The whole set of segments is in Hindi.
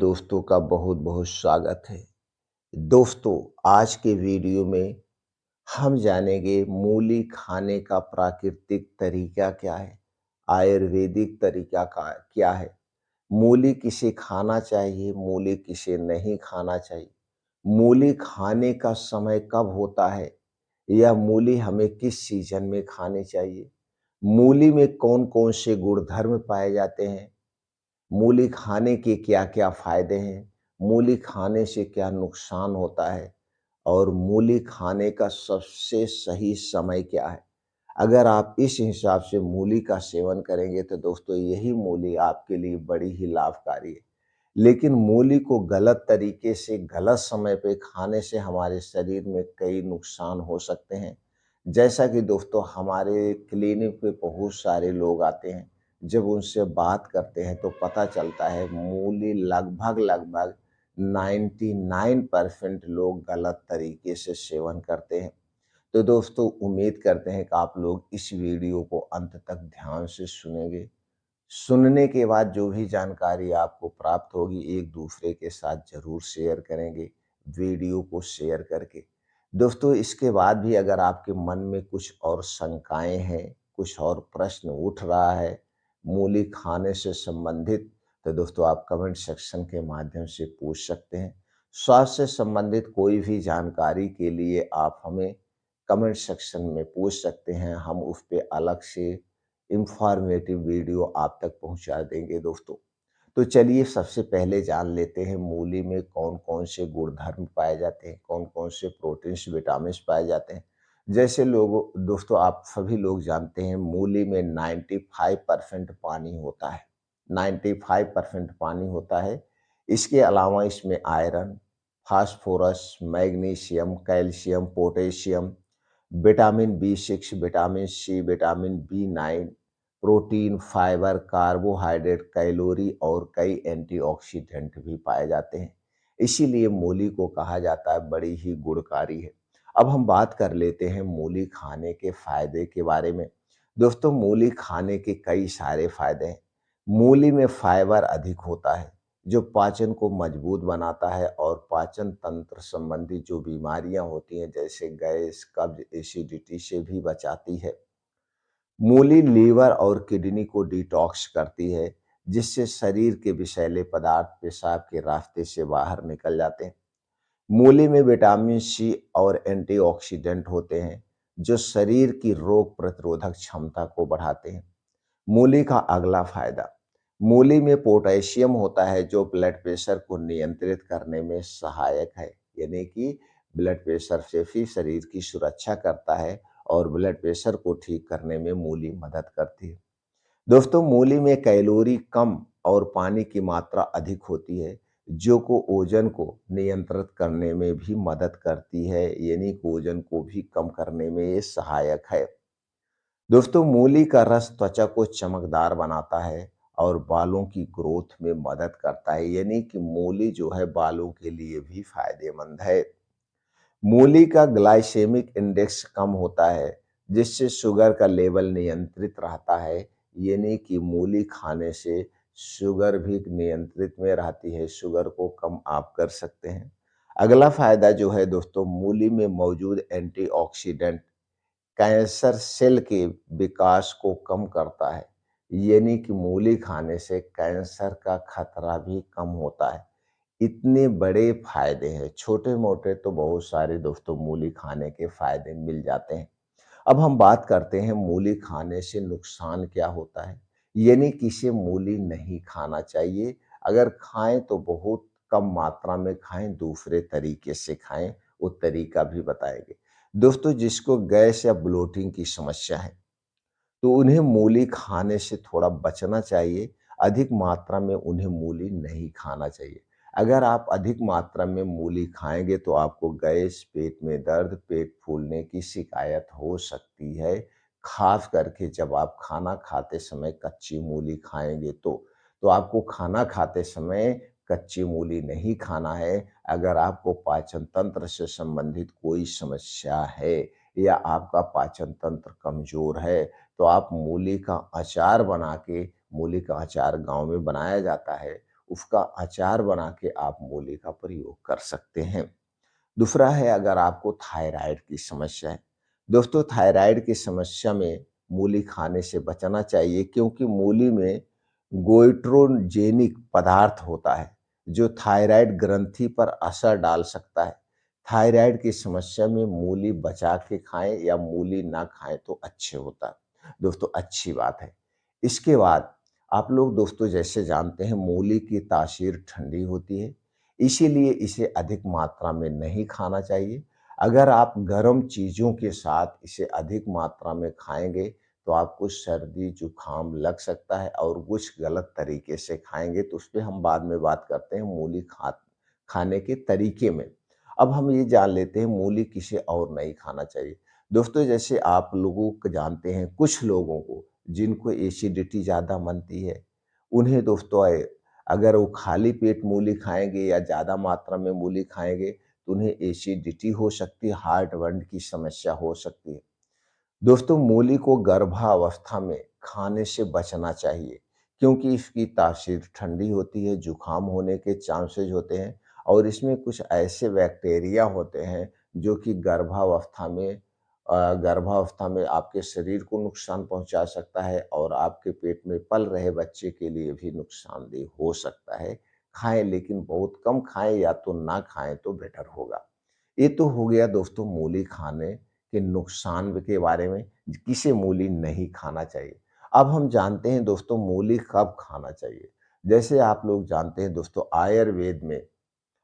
दोस्तों का बहुत बहुत स्वागत है। दोस्तों, आज के वीडियो में हम जानेंगे मूली खाने का प्राकृतिक तरीका क्या है, आयुर्वेदिक तरीका का क्या है, मूली किसे खाना चाहिए, मूली किसे नहीं खाना चाहिए, मूली खाने का समय कब होता है या मूली हमें किस सीजन में खानी चाहिए, मूली में कौन-कौन से गुणधर्म पाए जाते हैं, मूली खाने के क्या-क्या फ़ायदे हैं? मूली खाने से क्या नुकसान होता है? और मूली खाने का सबसे सही समय क्या है? अगर आप इस हिसाब से मूली का सेवन करेंगे तो दोस्तों यही मूली आपके लिए बड़ी ही लाभकारी है। लेकिन मूली को गलत तरीके से गलत समय पे खाने से हमारे शरीर में कई नुकसान हो सकते हैं। जैसा कि दोस्तों हमारे क्लिनिक पे बहुत सारे लोग आते हैं, जब उनसे बात करते हैं तो पता चलता है मूली लगभग-लगभग 99% लोग गलत तरीके से सेवन करते हैं। तो दोस्तों उम्मीद करते हैं कि आप लोग इस वीडियो को अंत तक ध्यान से सुनेंगे। सुनने के बाद जो भी जानकारी आपको प्राप्त होगी एक दूसरे के साथ ज़रूर शेयर करेंगे, वीडियो को शेयर करके। दोस्तों इसके बाद भी अगर आपके मन में कुछ और शंकाएँ हैं, कुछ और प्रश्न उठ रहा है मूली खाने से संबंधित, तो दोस्तों आप कमेंट सेक्शन के माध्यम से पूछ सकते हैं। स्वास्थ्य से संबंधित कोई भी जानकारी के लिए आप हमें कमेंट सेक्शन में पूछ सकते हैं, हम उस पे अलग से इन्फॉर्मेटिव वीडियो आप तक पहुंचा देंगे दोस्तों। तो चलिए सबसे पहले जान लेते हैं मूली में कौन-कौन से गुणधर्म पाए जाते हैं, कौन-कौन से प्रोटीन्स, विटामिन्स पाए जाते हैं। जैसे लोगों दोस्तों आप सभी लोग जानते हैं मूली में 95% पानी होता है, 95% पानी होता है। इसके अलावा इसमें iron, phosphorus, magnesium, calcium, potassium, vitamin बी6, vitamin C, vitamin B nine, protein, fibre, carbohydrate, calorie और कई एंटीऑक्सीडेंट भी पाए जाते हैं। इसीलिए मूली को कहा जाता है बड़ी ही गुणकारी है। अब हम बात कर लेते हैं मूली खाने के फायदे के बारे में। दोस्तों मूली खाने के कई सारे फायदे हैं। मूली में फाइबर अधिक होता है, जो पाचन को मजबूत बनाता है और पाचन तंत्र संबंधी जो बीमारियां होती हैं जैसे गैस, कब्ज, एसिडिटी से भी बचाती है। मूली लीवर और किडनी को डिटॉक्स करती है, जिससे शरीर के विषैले पदार्थ पेशाब के रास्ते से बाहर निकल जाते हैं। मूली में विटामिन सी और एंटीऑक्सीडेंट होते हैं, जो शरीर की रोग प्रतिरोधक क्षमता को बढ़ाते हैं। मूली का अगला फायदा, मूली में पोटेशियम होता है जो ब्लड प्रेशर को नियंत्रित करने में सहायक है, यानी कि ब्लड प्रेशर से भी शरीर की सुरक्षा करता है और ब्लड प्रेशर को ठीक करने में मूली मदद करती है। दोस्तों मूली में कैलोरी कम और पानी की मात्रा अधिक होती है, जो को ओजन को नियंत्रित करने में भी मदद करती है, यानी कि ओजन को भी कम करने में ये सहायक है। दोस्तों मूली का रस त्वचा को चमकदार बनाता है और बालों की ग्रोथ में मदद करता है, यानी कि मूली जो है बालों के लिए भी फायदेमंद है। मूली का ग्लाइसेमिक इंडेक्स कम होता है, जिससे शुगर का लेवल नियंत्रित रहता है, यानी कि मूली खाने से शुगर भी नियंत्रित में रहती है, शुगर को कम आप कर सकते हैं। अगला फायदा जो है दोस्तों मूली में मौजूद एंटीऑक्सीडेंट कैंसर सेल के विकास को कम करता है, यानी कि मूली खाने से कैंसर का खतरा भी कम होता है। इतने बड़े फायदे हैं, छोटे-मोटे तो बहुत सारे दोस्तों मूली खाने के फायदे मिल जाते हैं। अब हम बात करते हैं मूली खाने से नुकसान क्या होता है, यानी किसे मूली नहीं खाना चाहिए। अगर खाएँ तो बहुत कम मात्रा में खाएँ, दूसरे तरीके से खाएँ, वो तरीका भी बताएँगे। दोस्तों जिसको गैस या ब्लोटिंग की समस्या है, तो उन्हें मूली खाने से थोड़ा बचना चाहिए, अधिक मात्रा में उन्हें मूली नहीं खाना चाहिए। अगर आप अधिक मात्रा में मूली खाएँगे तो आपको गैस, पेट में दर्द, पेट फूलने की शिकायत हो सकती है, ख़ास करके जब आप खाना खाते समय कच्ची मूली खाएँगे तो। तो आपको खाना खाते समय कच्ची मूली नहीं खाना है। अगर आपको पाचन तंत्र से संबंधित कोई समस्या है या आपका पाचन तंत्र कमज़ोर है, तो आप मूली का अचार बना के, मूली का अचार गाँव में बनाया जाता है, उसका अचार बना के आप मूली का प्रयोग कर सकते हैं। दूसरा है, अगर आपको थायराइड की समस्या है। दोस्तों, थायराइड की समस्या में मूली खाने से बचना चाहिए, क्योंकि मूली में गोइट्रोजेनिक पदार्थ होता है जो थायराइड ग्रंथि पर असर डाल सकता है। थायराइड की समस्या में मूली बचा के खाएं या मूली ना खाएं तो अच्छे होता है। दोस्तों, अच्छी बात है। इसके बाद आप लोग दोस्तों जैसे जानते हैं, मूली की तासीर ठंडी होती है, इसीलिए इसे अधिक मात्रा में नहीं खाना चाहिए। अगर आप गर्म चीज़ों के साथ इसे अधिक मात्रा में खाएँगे, तो आपको सर्दी, जुकाम लग सकता है, और कुछ गलत तरीके से खाएँगे, तो उसपे हम बाद में बात करते हैं मूली खाने के तरीके में। अब हम ये जान लेते हैं मूली किसे और नहीं खाना चाहिए। दोस्तों, जैसे आप लोगों को जानते हैं, कुछ लोगों को जिनको एसिडिटी ज़्यादा बनती है, उन्हें दोस्तों अगर वो खाली पेट मूली खाएँगे या ज़्यादा मात्रा में मूली खाएँगे, तो उन्हें एसिडिटी हो सकती है, हार्ट-बर्न की समस्या हो सकती है। दोस्तों, मूली को गर्भावस्था में खाने से बचना चाहिए, क्योंकि इसकी तासीर ठंडी होती है, जुकाम होने के चांसेस होते हैं, और इसमें कुछ ऐसे बैक्टीरिया होते हैं जो कि गर्भावस्था में आपके शरीर को नुकसान पहुंचा सकता है, और आपके पेट में पल रहे बच्चे के लिए भी नुकसानदेह हो सकता है। खाएं, लेकिन बहुत कम खाएं, या तो ना खाएं तो बेटर होगा। ये तो हो गया दोस्तों मूली खाने के नुकसान के बारे में, किसे मूली नहीं खाना चाहिए। अब हम जानते हैं दोस्तों मूली कब खाना चाहिए। जैसे आप लोग जानते हैं दोस्तों,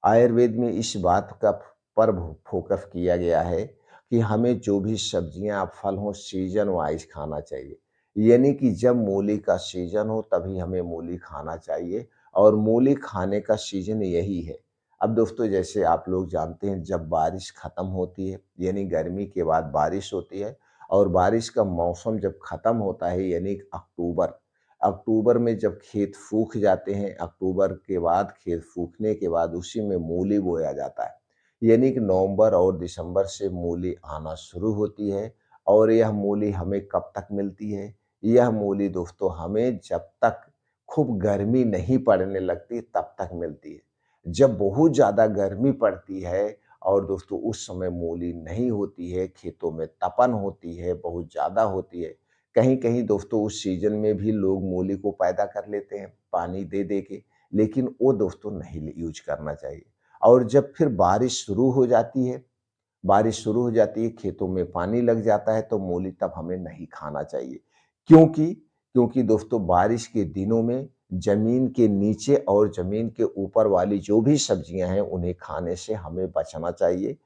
आयुर्वेद में इस बात का पर फोकस किया गया है कि हमें जो भी सब्जियां फल हो सीजन वाइज खाना चाहिए। यानी कि जब मूली का सीजन हो तभी हमें मूली खाना चाहिए, और मूली खाने का सीजन यही है। अब दोस्तों, जैसे आप लोग जानते हैं, जब बारिश खत्म होती है, यानी गर्मी के बाद बारिश होती है, और बारिश का मौसम जब खत्म होता है, यानी अक्टूबर अक्टूबर में जब खेत सूख जाते हैं, अक्टूबर के बाद खेत सूखने के बाद उसी में मूली बोया जाता है। यानी कि नवंबर और दिसंबर से मूली आना शुरू होती है, और यह मूली हमें कब तक मिलती है? यह मूली दोस्तों हमें जब तक खूब गर्मी नहीं पड़ने लगती तब तक मिलती है। जब बहुत ज़्यादा गर्मी पड़ती है और दोस्तों उस समय मूली नहीं होती है, खेतों में तपन होती है, बहुत ज़्यादा होती है, कहीं-कहीं दोस्तों उस सीज़न में भी लोग मूली को पैदा कर लेते हैं, पानी दे-दे के, लेकिन वो दोस्तों नहीं यूज़ करना चाहिए। और जब फिर बारिश शुरू हो जाती है, खेतों में पानी लग जाता है, तो मूली तब हमें नहीं खाना चाहिए। क्योंकि क्योंकि दोस्तों बारिश के दिनों में ज़मीन के नीचे और ज़मीन के ऊपर वाली जो भी सब्जियाँ हैं, उन्हें खाने से हमें बचना चाहिए।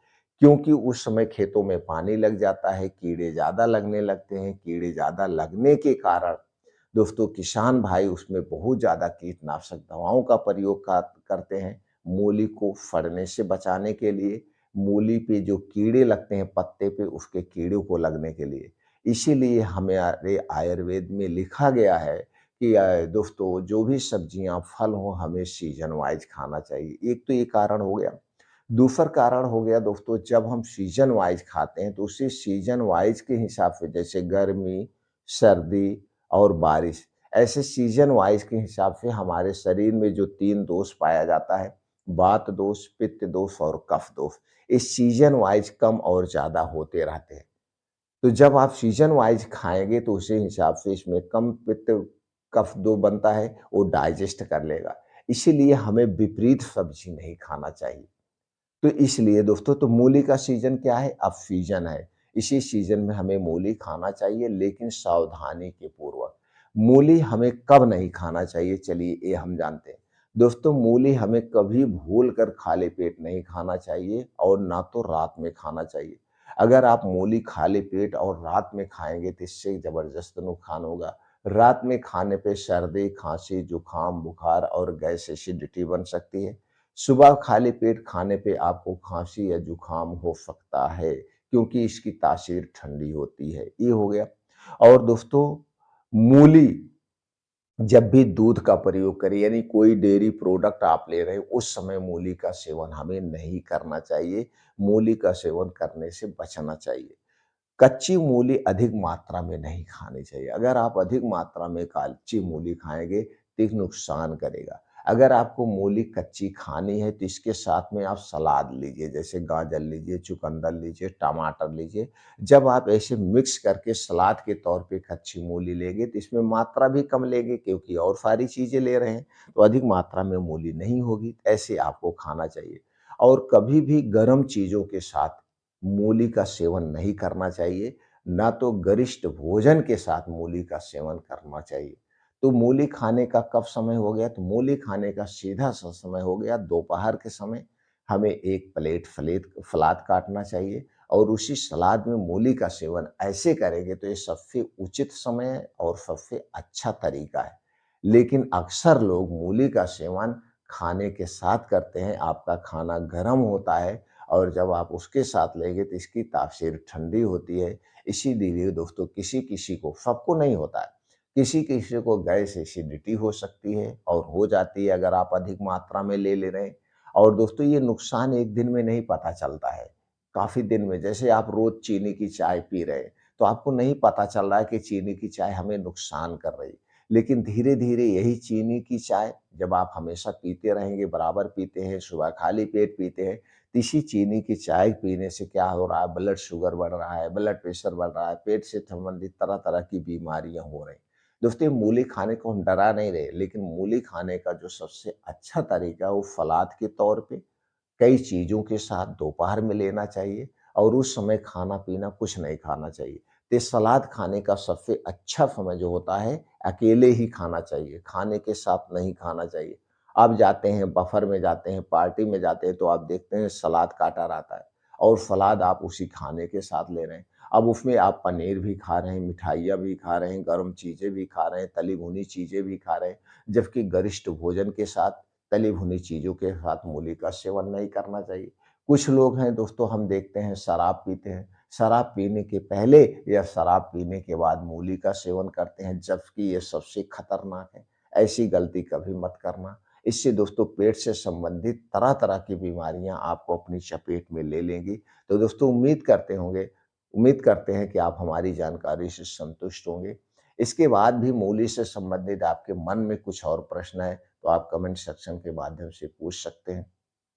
क्योंकि उस समय खेतों में पानी लग जाता है, कीड़े ज़्यादा लगने लगते हैं, कीड़े ज़्यादा लगने के कारण दोस्तों किसान भाई उसमें बहुत ज़्यादा कीटनाशक दवाओं का प्रयोग करते हैं, मूली को फड़ने से बचाने के लिए, मूली पे जो कीड़े लगते हैं पत्ते पे, उसके कीड़ों को लगने के लिए। इसीलिए हमारे आयुर्वेद में लिखा गया है कि दोस्तों जो भी सब्जियाँ, फल हों, हमें सीज़न वाइज़ खाना चाहिए। एक तो ये कारण हो गया। दूसरा कारण हो गया दोस्तों, जब हम सीज़न वाइज़ खाते हैं तो उसी सीज़न वाइज़ के हिसाब से, जैसे गर्मी, सर्दी और बारिश, ऐसे सीज़न वाइज़ के हिसाब से हमारे शरीर में जो 3 दोष पाया जाता है, वात दोष, पित्त दोष और कफ दोष, इस सीज़न वाइज़ कम और ज़्यादा होते रहते हैं। तो जब आप सीज़न वाइज़ खाएँगे तो उसी हिसाब से इसमें कम पित्त, कफ जो बनता है, वो डाइजेस्ट कर लेगा। इसीलिए हमें विपरीत सब्ज़ी नहीं खाना चाहिए। तो इसलिए दोस्तों, तो मूली का सीज़न क्या है? अब सीज़न है। इसी सीज़न में हमें मूली खाना चाहिए, लेकिन सावधानी के पूर्वक। मूली हमें कब नहीं खाना चाहिए, चलिए ये हम जानते हैं। दोस्तों, मूली हमें कभी भूल कर खाली पेट नहीं खाना चाहिए, और ना तो रात में खाना चाहिए। अगर आप मूली खाली पेट और रात में खाएँगे तो इससे ज़बरदस्त नुकसान होगा। रात में खाने पे सर्दी, खाँसी, जुकाम, बुखार और गैस एसिडिटी बन सकती है। सुबह खाली पेट खाने पे आपको खाँसी या जुकाम हो सकता है, क्योंकि इसकी तासीर ठंडी होती है। ये हो गया। और दोस्तों, मूली जब भी दूध का प्रयोग करें, यानी कोई डेयरी प्रोडक्ट आप ले रहे हैं, उस समय मूली का सेवन हमें नहीं करना चाहिए। मूली का सेवन करने से बचना चाहिए। कच्ची मूली अधिक मात्रा में नहीं खानी चाहिए। अगर आप अधिक मात्रा में कच्ची मूली खाएँगे तो एक नुकसान करेगा। अगर आपको मूली कच्ची खानी है तो इसके साथ में आप सलाद लीजिए, जैसे गाजर लीजिए, चुकंदर लीजिए, टमाटर लीजिए। जब आप ऐसे मिक्स करके सलाद के तौर पे कच्ची मूली लेंगे तो इसमें मात्रा भी कम लेंगे क्योंकि और सारी चीज़ें ले रहे हैं, तो अधिक मात्रा में मूली नहीं होगी, ऐसे आपको खाना चाहिए। और कभी भी गर्म चीज़ों के साथ मूली का सेवन नहीं करना चाहिए, ना तो गरिष्ठ भोजन के साथ मूली का सेवन करना चाहिए। तो मूली खाने का कब समय हो गया? तो मूली खाने का सीधा-सा समय हो गया दोपहर के समय। हमें 1 प्लेट सलाद काटना चाहिए और उसी सलाद में मूली का सेवन ऐसे करेंगे तो ये सबसे उचित समय है और सबसे अच्छा तरीका है। लेकिन अक्सर लोग मूली का सेवन खाने के साथ करते हैं। आपका खाना गर्म होता है और जब आप उसके साथ लेंगे तो इसकी तासीर ठंडी होती है। इसीलिए दोस्तों किसी-किसी को, सबको नहीं होता है, किसी-किसी को गैस एसिडिटी हो सकती है और हो जाती है अगर आप अधिक मात्रा में ले रहे हैं। और दोस्तों ये नुकसान एक दिन में नहीं पता चलता है, काफ़ी दिन में। जैसे आप रोज़ चीनी की चाय पी रहे हैं, तो आपको नहीं पता चल रहा है कि चीनी की चाय हमें नुकसान कर रही है। लेकिन धीरे-धीरे यही चीनी की चाय जब आप हमेशा पीते रहेंगे, बराबर पीते हैं, सुबह खाली पेट पीते हैं, तो इसी चीनी की चाय पीने से क्या हो रहा है, ब्लड शुगर बढ़ रहा है, ब्लड प्रेशर बढ़ रहा है, पेट से संबंधित तरह-तरह की बीमारियाँ हो रही हैं। दोस्तों ये मूली खाने को हम डरा नहीं रहे, लेकिन मूली खाने का जो सबसे अच्छा तरीका है वो सलाद के तौर पे कई चीज़ों के साथ दोपहर में लेना चाहिए और उस समय खाना-पीना कुछ नहीं खाना चाहिए। तो सलाद खाने का सबसे अच्छा समय जो होता है, अकेले ही खाना चाहिए, खाने के साथ नहीं खाना चाहिए। आप जाते हैं, बफर में जाते हैं, पार्टी में जाते हैं, तो आप देखते हैं सलाद काटा रहता है और सलाद आप उसी खाने के साथ ले रहे हैं। अब उसमें आप पनीर भी खा रहे हैं, मिठाइयाँ भी खा रहे हैं, गरम चीज़ें भी खा रहे हैं, तली-भुनी चीज़ें भी खा रहे हैं, जबकि गरिष्ठ भोजन के साथ तली-भुनी चीज़ों के साथ मूली का सेवन नहीं करना चाहिए। कुछ लोग हैं दोस्तों, हम देखते हैं शराब पीते हैं, शराब पीने के पहले या शराब पीने के बाद मूली का सेवन करते हैं, जबकि ये सबसे खतरनाक है। ऐसी गलती कभी मत करना। इससे दोस्तों पेट से संबंधित तरह-तरह की बीमारियाँ आपको अपनी चपेट में ले लेंगी। तो दोस्तों उम्मीद करते हैं कि आप हमारी जानकारी से संतुष्ट होंगे। इसके बाद भी मूली से संबंधित आपके मन में कुछ और प्रश्न है, तो आप कमेंट सेक्शन के माध्यम से पूछ सकते हैं।